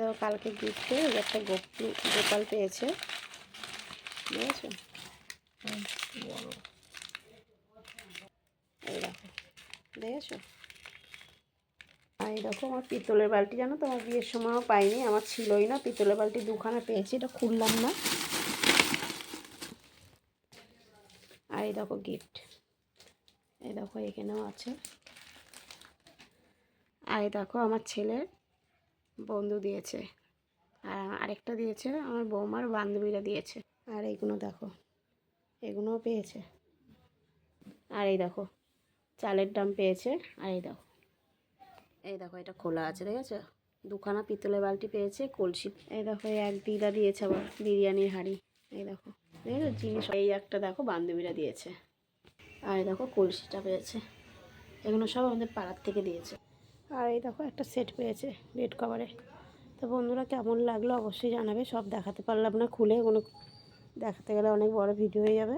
তো কালকে গিফটে একটা গোপাল পেয়েছে, বুঝেছো? এই দেখো, দেখেছো? আর এই দেখো আমার পিতলের বালতি, জানো তো আমার বিয়ের সময়ও পাইনি, আমার ছিলই না। পিতলের বালতি দুখানা পেয়েছি, এটা খুললাম না। আর এই দেখো গিফট, এই দেখো এখানেও আছে। আর এই দেখো আমার ছেলের বন্ধু দিয়েছে, আর আরেকটা দিয়েছে আমার বৌমার বান্ধবীরা দিয়েছে। আর এইগুলো দেখো, এগুলোও পেয়েছে। আর এই দেখো চালের ডাম পেয়েছে। আর এই দেখো এটা খোলা আছে, দেখেছো? দুখানা পিতলের বালতি পেয়েছে, কলসি। এই দেখো এক দিদা দিয়েছে আবার বিরিয়ানির হাঁড়ি। এই দেখো, দেখেছো জিনিস। এই একটা দেখো বান্ধবীরা দিয়েছে। আর এই দেখো কলসিটা পেয়েছে। এগুলো সব আমাদের পাড়ার থেকে দিয়েছে। আর এই দেখো একটা সেট পেয়েছে বেড কভারে। তো বন্ধুরা কেমন লাগলো অবশ্যই জানাবে। সব দেখাতে পারলাম না খুলে, এগুলো দেখাতে গেলে অনেক বড় ভিডিও হয়ে যাবে।